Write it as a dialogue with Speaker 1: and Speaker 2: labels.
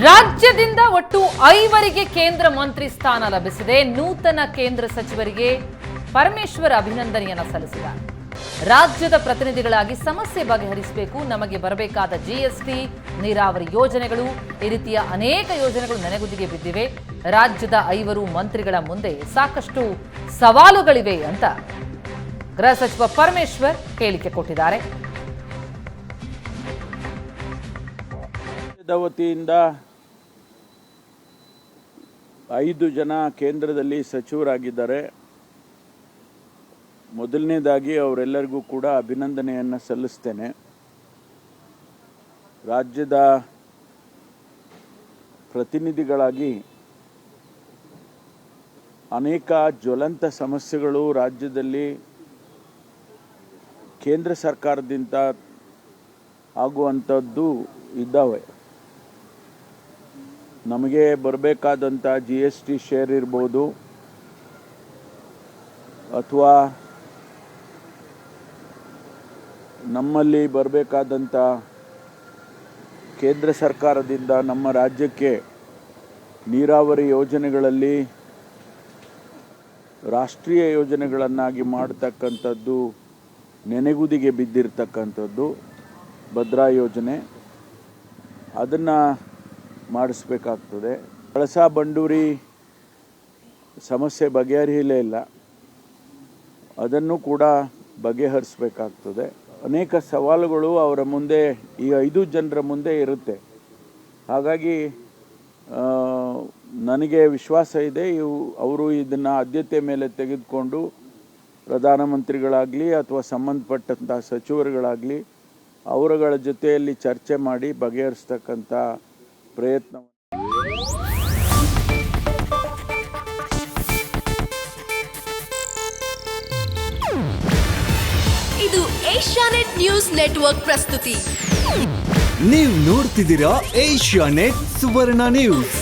Speaker 1: ರಾಜ್ಯದಿಂದ ಒಟ್ಟು 5 ಕೇಂದ್ರ ಮಂತ್ರಿ ಸ್ಥಾನ ಲಭಿಸಿದೆ. ನೂತನ ಕೇಂದ್ರ ಸಚಿವರಿಗೆ ಪರಮೇಶ್ವರ್ ಅಭಿನಂದನೆಯನ್ನು ಸಲ್ಲಿಸಿದ್ದಾರೆ. ರಾಜ್ಯದ ಪ್ರತಿನಿಧಿಗಳಾಗಿ ಸಮಸ್ಯೆ ಬಗೆಹರಿಸಬೇಕು, ನಮಗೆ ಬರಬೇಕಾದ ಜಿಎಸ್ಟಿ, ನೀರಾವರಿ ಯೋಜನೆಗಳು, ಈ ರೀತಿಯ ಅನೇಕ ಯೋಜನೆಗಳು ನೆನೆಗುದಿಗೆ ಬಿದ್ದಿವೆ. ರಾಜ್ಯದ 5 ಮಂತ್ರಿಗಳ ಮುಂದೆ ಸಾಕಷ್ಟು ಸವಾಲುಗಳಿವೆ ಅಂತ ಗೃಹ ಸಚಿವ ಪರಮೇಶ್ವರ್ ಹೇಳಿಕೆ ಕೊಟ್ಟಿದ್ದಾರೆ.
Speaker 2: ವತಿಯಿಂದ 5 ಜನ ಕೇಂದ್ರದಲ್ಲಿ ಸಚಿವರಾಗಿದ್ದಾರೆ. ಮೊದಲನೇದಾಗಿ ಅವರೆಲ್ಲರಿಗೂ ಕೂಡ ಅಭಿನಂದನೆಯನ್ನು ಸಲ್ಲಿಸ್ತೇನೆ. ರಾಜ್ಯದ ಪ್ರತಿನಿಧಿಗಳಾಗಿ ಅನೇಕ ಜ್ವಲಂತ ಸಮಸ್ಯೆಗಳು ರಾಜ್ಯದಲ್ಲಿ ಕೇಂದ್ರ ಸರ್ಕಾರದಿಂದ ಆಗುವಂಥದ್ದು ಇದ್ದಾವೆ. ನಮಗೆ ಬರಬೇಕಾದಂಥ GST ಶೇರ್ ಇರ್ಬೋದು, ಅಥವಾ ನಮ್ಮಲ್ಲಿ ಬರಬೇಕಾದಂಥ ಕೇಂದ್ರ ಸರ್ಕಾರದಿಂದ ನಮ್ಮ ರಾಜ್ಯಕ್ಕೆ ನೀರಾವರಿ ಯೋಜನೆಗಳಲ್ಲಿ ರಾಷ್ಟ್ರೀಯ ಯೋಜನೆಗಳನ್ನಾಗಿ ಮಾಡತಕ್ಕಂಥದ್ದು, ನೆನೆಗುದಿಗೆ ಬಿದ್ದಿರ್ತಕ್ಕಂಥದ್ದು ಭದ್ರಾ ಯೋಜನೆ, ಅದನ್ನು ಮಾಡಿಸ್ಬೇಕಾಗ್ತದೆ. ಕಳಸಾ ಬಂಡೂರಿ ಸಮಸ್ಯೆ ಬಗೆಹರಿಯಲೇ ಇಲ್ಲ, ಅದನ್ನು ಕೂಡ ಬಗೆಹರಿಸಬೇಕಾಗ್ತದೆ. ಅನೇಕ ಸವಾಲುಗಳು ಅವರ ಮುಂದೆ, ಈ 5 ಜನರ ಮುಂದೆ ಇರುತ್ತೆ. ಹಾಗಾಗಿ ನನಗೆ ವಿಶ್ವಾಸ ಇದೆ, ಅವರು ಇದನ್ನು ಆದ್ಯತೆ ಮೇಲೆ ತೆಗೆದುಕೊಂಡು ಪ್ರಧಾನಮಂತ್ರಿಗಳಾಗಲಿ ಅಥವಾ ಸಂಬಂಧಪಟ್ಟಂಥ ಸಚಿವರುಗಳಾಗಲಿ ಅವರುಗಳ ಜೊತೆಯಲ್ಲಿ ಚರ್ಚೆ ಮಾಡಿ ಬಗೆಹರಿಸ್ತಕ್ಕಂಥ ಪ್ರಯತ್ನ.
Speaker 3: ಇದು ಏಷ್ಯಾನೆಟ್ ನ್ಯೂಸ್ ನೆಟ್ವರ್ಕ್ ಪ್ರಸ್ತುತಿ.
Speaker 4: ನೀವು ನೋಡ್ತಿದ್ದೀರಾ ಏಷ್ಯಾನೆಟ್ ಸುವರ್ಣ ನ್ಯೂಸ್.